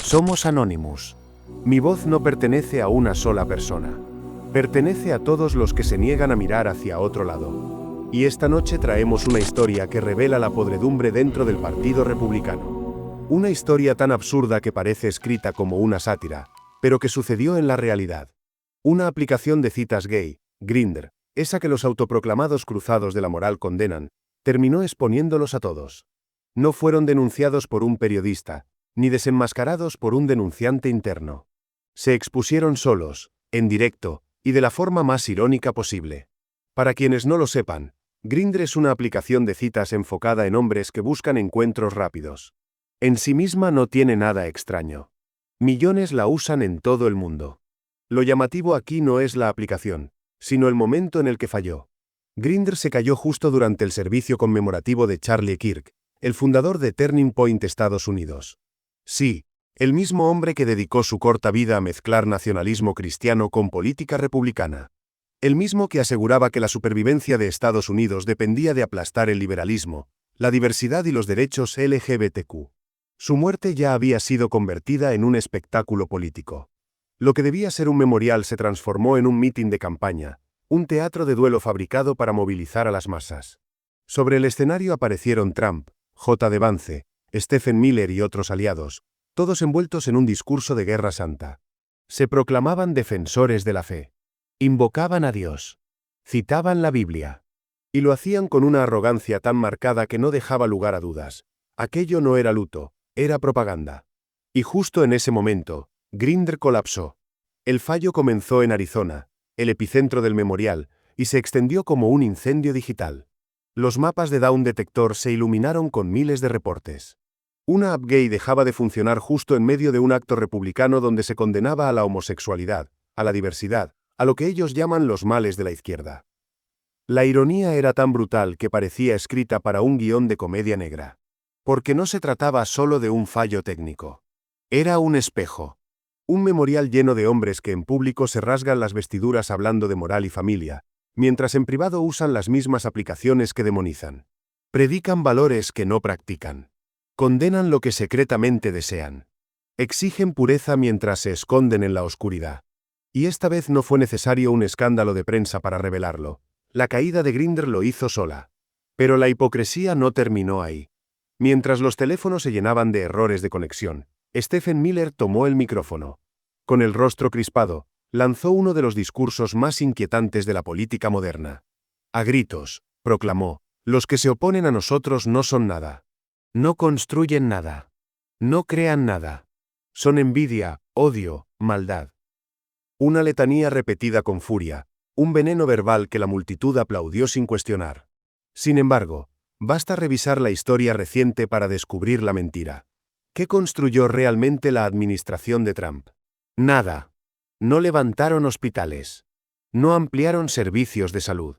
Somos Anonymous. Mi voz no pertenece a una sola persona. Pertenece a todos los que se niegan a mirar hacia otro lado. Y esta noche traemos una historia que revela la podredumbre dentro del Partido Republicano. Una historia tan absurda que parece escrita como una sátira, pero que sucedió en la realidad. Una aplicación de citas gay, Grindr, esa que los autoproclamados cruzados de la moral condenan, terminó exponiéndolos a todos. No fueron denunciados por un periodista, ni desenmascarados por un denunciante interno. Se expusieron solos, en directo, y de la forma más irónica posible. Para quienes no lo sepan, Grindr es una aplicación de citas enfocada en hombres que buscan encuentros rápidos. En sí misma no tiene nada extraño. Millones la usan en todo el mundo. Lo llamativo aquí no es la aplicación, sino el momento en el que falló. Grindr se cayó justo durante el servicio conmemorativo de Charlie Kirk, el fundador de Turning Point Estados Unidos. Sí, el mismo hombre que dedicó su corta vida a mezclar nacionalismo cristiano con política republicana. El mismo que aseguraba que la supervivencia de Estados Unidos dependía de aplastar el liberalismo, la diversidad y los derechos LGBTQ. Su muerte ya había sido convertida en un espectáculo político. Lo que debía ser un memorial se transformó en un mitin de campaña, un teatro de duelo fabricado para movilizar a las masas. Sobre el escenario aparecieron Trump, J. Vance, Stephen Miller y otros aliados, todos envueltos en un discurso de guerra santa. Se proclamaban defensores de la fe. Invocaban a Dios. Citaban la Biblia. Y lo hacían con una arrogancia tan marcada que no dejaba lugar a dudas. Aquello no era luto, era propaganda. Y justo en ese momento, Grindr colapsó. El fallo comenzó en Arizona, el epicentro del memorial, y se extendió como un incendio digital. Los mapas de Down Detector se iluminaron con miles de reportes. Una app gay dejaba de funcionar justo en medio de un acto republicano donde se condenaba a la homosexualidad, a la diversidad, a lo que ellos llaman los males de la izquierda. La ironía era tan brutal que parecía escrita para un guión de comedia negra. Porque no se trataba solo de un fallo técnico. Era un espejo. Un memorial lleno de hombres que en público se rasgan las vestiduras hablando de moral y familia, mientras en privado usan las mismas aplicaciones que demonizan. Predican valores que no practican. Condenan lo que secretamente desean. Exigen pureza mientras se esconden en la oscuridad. Y esta vez no fue necesario un escándalo de prensa para revelarlo. La caída de Grindr lo hizo sola. Pero la hipocresía no terminó ahí. Mientras los teléfonos se llenaban de errores de conexión, Stephen Miller tomó el micrófono. Con el rostro crispado, lanzó uno de los discursos más inquietantes de la política moderna. A gritos, proclamó, los que se oponen a nosotros no son nada. No construyen nada. No crean nada. Son envidia, odio, maldad. Una letanía repetida con furia, un veneno verbal que la multitud aplaudió sin cuestionar. Sin embargo, basta revisar la historia reciente para descubrir la mentira. ¿Qué construyó realmente la administración de Trump? Nada. No levantaron hospitales. No ampliaron servicios de salud.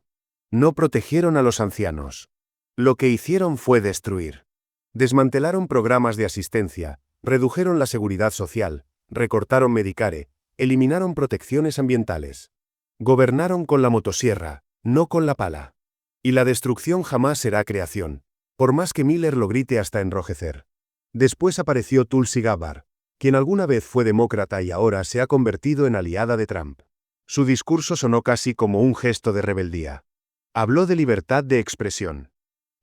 No protegieron a los ancianos. Lo que hicieron fue destruir. Desmantelaron programas de asistencia, redujeron la seguridad social, recortaron Medicare, eliminaron protecciones ambientales. Gobernaron con la motosierra, no con la pala. Y la destrucción jamás será creación, por más que Miller lo grite hasta enrojecer. Después apareció Tulsi Gabbard, quien alguna vez fue demócrata y ahora se ha convertido en aliada de Trump. Su discurso sonó casi como un gesto de rebeldía. Habló de libertad de expresión.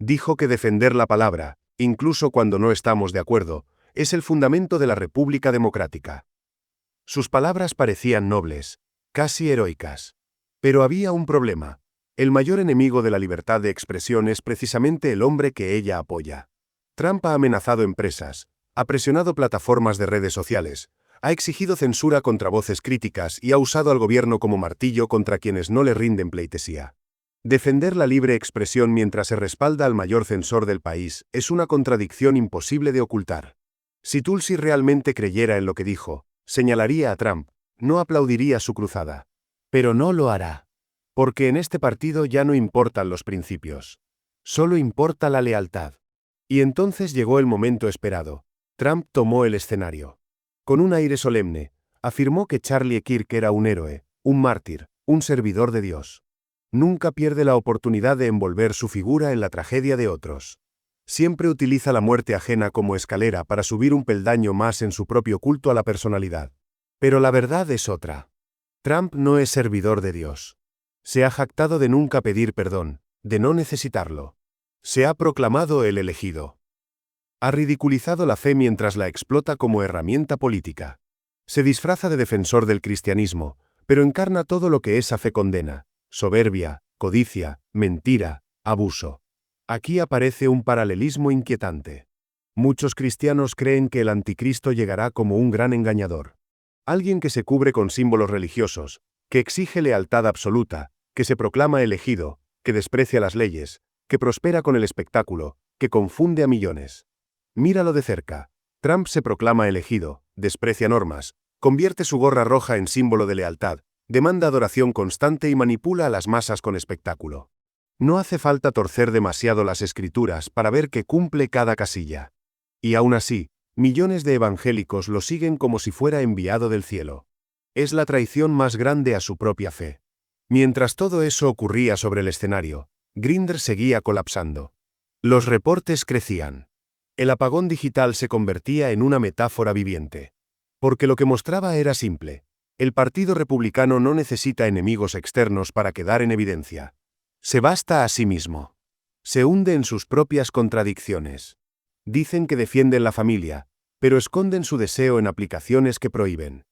Dijo que defender la palabra, incluso cuando no estamos de acuerdo, es el fundamento de la República Democrática. Sus palabras parecían nobles, casi heroicas. Pero había un problema. El mayor enemigo de la libertad de expresión es precisamente el hombre que ella apoya. Trump ha amenazado empresas, ha presionado plataformas de redes sociales, ha exigido censura contra voces críticas y ha usado al gobierno como martillo contra quienes no le rinden pleitesía. Defender la libre expresión mientras se respalda al mayor censor del país es una contradicción imposible de ocultar. Si Tulsi realmente creyera en lo que dijo, señalaría a Trump, no aplaudiría su cruzada. Pero no lo hará. Porque en este partido ya no importan los principios. Solo importa la lealtad. Y entonces llegó el momento esperado. Trump tomó el escenario. Con un aire solemne, afirmó que Charlie Kirk era un héroe, un mártir, un servidor de Dios. Nunca pierde la oportunidad de envolver su figura en la tragedia de otros. Siempre utiliza la muerte ajena como escalera para subir un peldaño más en su propio culto a la personalidad. Pero la verdad es otra. Trump no es servidor de Dios. Se ha jactado de nunca pedir perdón, de no necesitarlo. Se ha proclamado el elegido. Ha ridiculizado la fe mientras la explota como herramienta política. Se disfraza de defensor del cristianismo, pero encarna todo lo que esa fe condena: soberbia, codicia, mentira, abuso. Aquí aparece un paralelismo inquietante. Muchos cristianos creen que el anticristo llegará como un gran engañador. Alguien que se cubre con símbolos religiosos, que exige lealtad absoluta, que se proclama elegido, que desprecia las leyes, que prospera con el espectáculo, que confunde a millones. Míralo de cerca. Trump se proclama elegido, desprecia normas, convierte su gorra roja en símbolo de lealtad, demanda adoración constante y manipula a las masas con espectáculo. No hace falta torcer demasiado las escrituras para ver que cumple cada casilla. Y aún así, millones de evangélicos lo siguen como si fuera enviado del cielo. Es la traición más grande a su propia fe. Mientras todo eso ocurría sobre el escenario, Grindr seguía colapsando. Los reportes crecían. El apagón digital se convertía en una metáfora viviente. Porque lo que mostraba era simple. El Partido Republicano no necesita enemigos externos para quedar en evidencia. Se basta a sí mismo. Se hunde en sus propias contradicciones. Dicen que defienden la familia, pero esconden su deseo en aplicaciones que prohíben.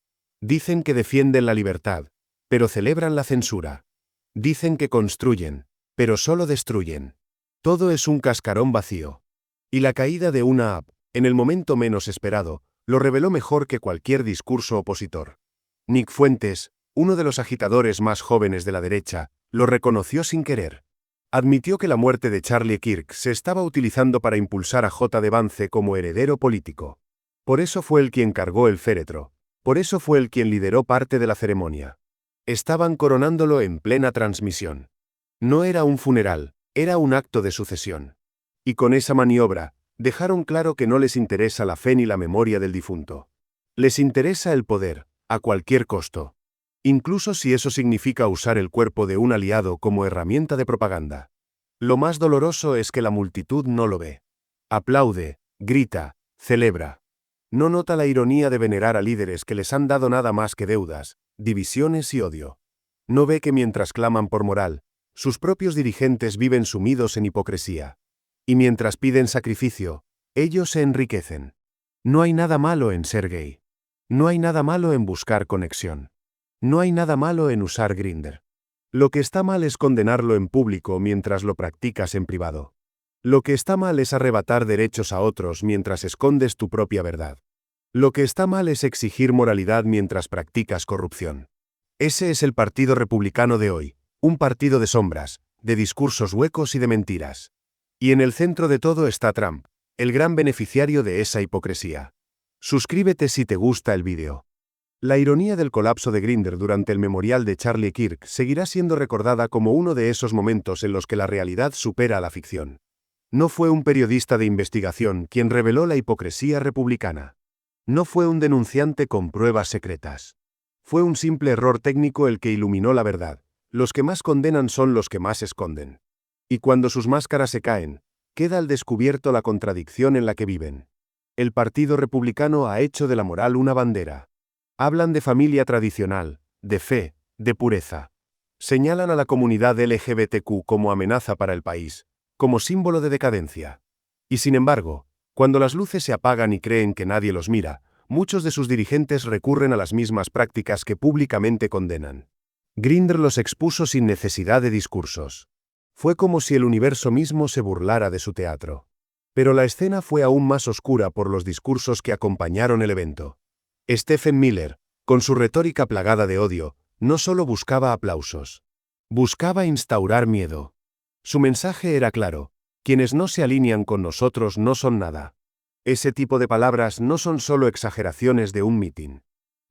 Dicen que defienden la libertad, pero celebran la censura. Dicen que construyen, pero solo destruyen. Todo es un cascarón vacío. Y la caída de una app, en el momento menos esperado, lo reveló mejor que cualquier discurso opositor. Nick Fuentes, uno de los agitadores más jóvenes de la derecha, lo reconoció sin querer. Admitió que la muerte de Charlie Kirk se estaba utilizando para impulsar a J.D. Vance como heredero político. Por eso fue él quien cargó el féretro. Por eso fue él quien lideró parte de la ceremonia. Estaban coronándolo en plena transmisión. No era un funeral, era un acto de sucesión. Y con esa maniobra, dejaron claro que no les interesa la fe ni la memoria del difunto. Les interesa el poder, a cualquier costo. Incluso si eso significa usar el cuerpo de un aliado como herramienta de propaganda. Lo más doloroso es que la multitud no lo ve. Aplaude, grita, celebra. No nota la ironía de venerar a líderes que les han dado nada más que deudas, divisiones y odio. No ve que mientras claman por moral, sus propios dirigentes viven sumidos en hipocresía. Y mientras piden sacrificio, ellos se enriquecen. No hay nada malo en ser gay. No hay nada malo en buscar conexión. No hay nada malo en usar Grindr. Lo que está mal es condenarlo en público mientras lo practicas en privado. Lo que está mal es arrebatar derechos a otros mientras escondes tu propia verdad. Lo que está mal es exigir moralidad mientras practicas corrupción. Ese es el Partido Republicano de hoy, un partido de sombras, de discursos huecos y de mentiras. Y en el centro de todo está Trump, el gran beneficiario de esa hipocresía. Suscríbete si te gusta el vídeo. La ironía del colapso de Grindr durante el memorial de Charlie Kirk seguirá siendo recordada como uno de esos momentos en los que la realidad supera a la ficción. No fue un periodista de investigación quien reveló la hipocresía republicana. No fue un denunciante con pruebas secretas. Fue un simple error técnico el que iluminó la verdad. Los que más condenan son los que más esconden. Y cuando sus máscaras se caen, queda al descubierto la contradicción en la que viven. El Partido Republicano ha hecho de la moral una bandera. Hablan de familia tradicional, de fe, de pureza. Señalan a la comunidad LGBTQ como amenaza para el país, como símbolo de decadencia. Y sin embargo, cuando las luces se apagan y creen que nadie los mira, muchos de sus dirigentes recurren a las mismas prácticas que públicamente condenan. Grindr los expuso sin necesidad de discursos. Fue como si el universo mismo se burlara de su teatro. Pero la escena fue aún más oscura por los discursos que acompañaron el evento. Stephen Miller, con su retórica plagada de odio, no solo buscaba aplausos. Buscaba instaurar miedo. Su mensaje era claro: quienes no se alinean con nosotros no son nada. Ese tipo de palabras no son solo exageraciones de un mitin.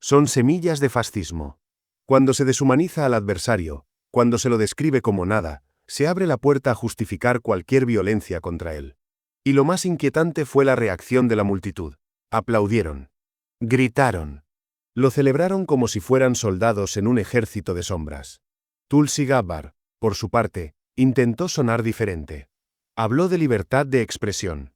Son semillas de fascismo. Cuando se deshumaniza al adversario, cuando se lo describe como nada, se abre la puerta a justificar cualquier violencia contra él. Y lo más inquietante fue la reacción de la multitud. Aplaudieron. Gritaron. Lo celebraron como si fueran soldados en un ejército de sombras. Tulsi Gabbard, por su parte, intentó sonar diferente. Habló de libertad de expresión.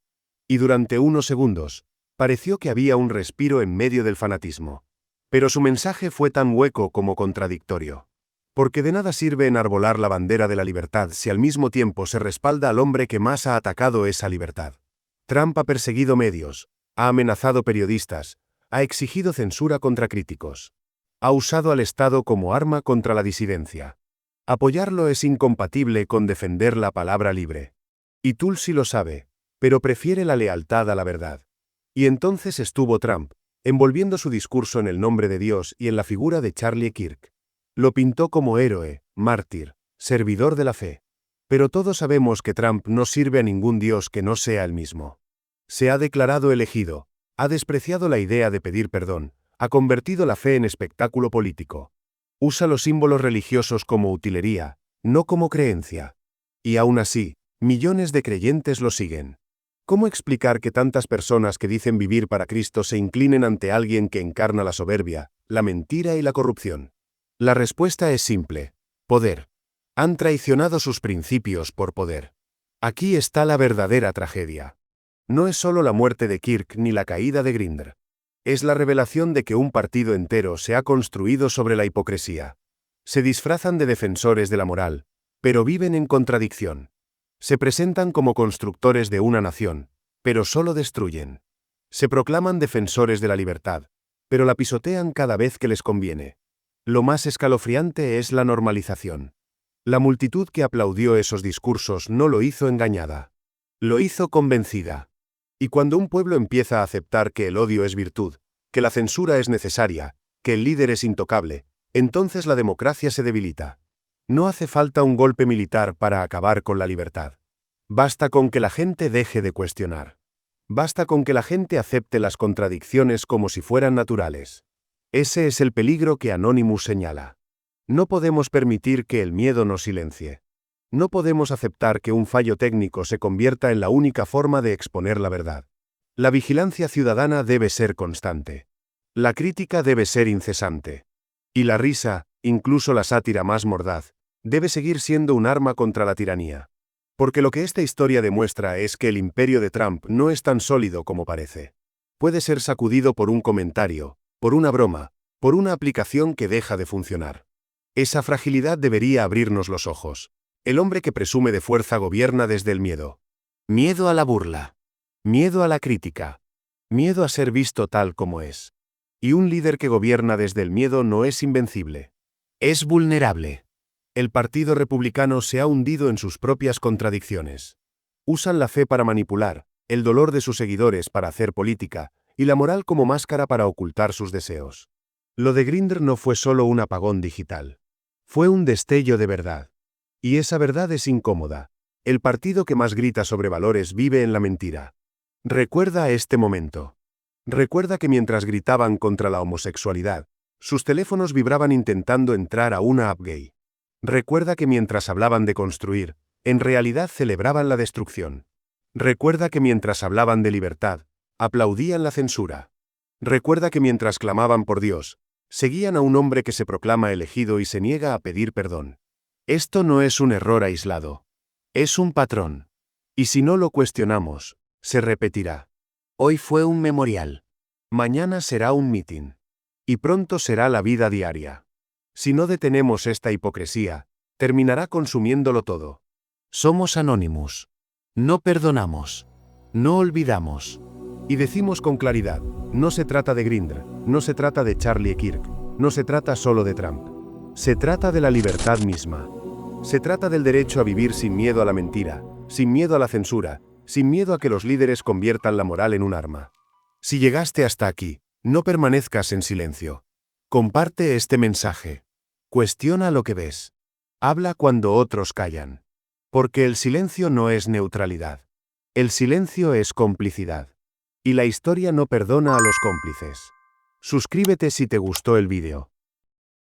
Y durante unos segundos, pareció que había un respiro en medio del fanatismo. Pero su mensaje fue tan hueco como contradictorio. Porque de nada sirve enarbolar la bandera de la libertad si al mismo tiempo se respalda al hombre que más ha atacado esa libertad. Trump ha perseguido medios, ha amenazado periodistas, ha exigido censura contra críticos. Ha usado al Estado como arma contra la disidencia. Apoyarlo es incompatible con defender la palabra libre. Y Tulsi lo sabe, pero prefiere la lealtad a la verdad. Y entonces estuvo Trump, envolviendo su discurso en el nombre de Dios y en la figura de Charlie Kirk. Lo pintó como héroe, mártir, servidor de la fe. Pero todos sabemos que Trump no sirve a ningún Dios que no sea el mismo. Se ha declarado elegido, ha despreciado la idea de pedir perdón, ha convertido la fe en espectáculo político. Usa los símbolos religiosos como utilería, no como creencia. Y aún así, millones de creyentes lo siguen. ¿Cómo explicar que tantas personas que dicen vivir para Cristo se inclinen ante alguien que encarna la soberbia, la mentira y la corrupción? La respuesta es simple: poder. Han traicionado sus principios por poder. Aquí está la verdadera tragedia. No es solo la muerte de Kirk ni la caída de Grindr. Es la revelación de que un partido entero se ha construido sobre la hipocresía. Se disfrazan de defensores de la moral, pero viven en contradicción. Se presentan como constructores de una nación, pero solo destruyen. Se proclaman defensores de la libertad, pero la pisotean cada vez que les conviene. Lo más escalofriante es la normalización. La multitud que aplaudió esos discursos no lo hizo engañada. Lo hizo convencida. Y cuando un pueblo empieza a aceptar que el odio es virtud, que la censura es necesaria, que el líder es intocable, entonces la democracia se debilita. No hace falta un golpe militar para acabar con la libertad. Basta con que la gente deje de cuestionar. Basta con que la gente acepte las contradicciones como si fueran naturales. Ese es el peligro que Anonymous señala. No podemos permitir que el miedo nos silencie. No podemos aceptar que un fallo técnico se convierta en la única forma de exponer la verdad. La vigilancia ciudadana debe ser constante. La crítica debe ser incesante. Y la risa, incluso la sátira más mordaz, debe seguir siendo un arma contra la tiranía. Porque lo que esta historia demuestra es que el imperio de Trump no es tan sólido como parece. Puede ser sacudido por un comentario, por una broma, por una aplicación que deja de funcionar. Esa fragilidad debería abrirnos los ojos. El hombre que presume de fuerza gobierna desde el miedo. Miedo a la burla. Miedo a la crítica. Miedo a ser visto tal como es. Y un líder que gobierna desde el miedo no es invencible. Es vulnerable. El Partido Republicano se ha hundido en sus propias contradicciones. Usan la fe para manipular, el dolor de sus seguidores para hacer política, y la moral como máscara para ocultar sus deseos. Lo de Grindr no fue solo un apagón digital. Fue un destello de verdad. Y esa verdad es incómoda. El partido que más grita sobre valores vive en la mentira. Recuerda este momento. Recuerda que mientras gritaban contra la homosexualidad, sus teléfonos vibraban intentando entrar a una app gay. Recuerda que mientras hablaban de construir, en realidad celebraban la destrucción. Recuerda que mientras hablaban de libertad, aplaudían la censura. Recuerda que mientras clamaban por Dios, seguían a un hombre que se proclama elegido y se niega a pedir perdón. Esto no es un error aislado. Es un patrón. Y si no lo cuestionamos, se repetirá. Hoy fue un memorial. Mañana será un mitin. Y pronto será la vida diaria. Si no detenemos esta hipocresía, terminará consumiéndolo todo. Somos Anonymous. No perdonamos. No olvidamos. Y decimos con claridad, no se trata de Grindr, no se trata de Charlie Kirk, no se trata solo de Trump. Se trata de la libertad misma. Se trata del derecho a vivir sin miedo a la mentira, sin miedo a la censura, sin miedo a que los líderes conviertan la moral en un arma. Si llegaste hasta aquí, no permanezcas en silencio. Comparte este mensaje. Cuestiona lo que ves. Habla cuando otros callan. Porque el silencio no es neutralidad. El silencio es complicidad. Y la historia no perdona a los cómplices. Suscríbete si te gustó el vídeo.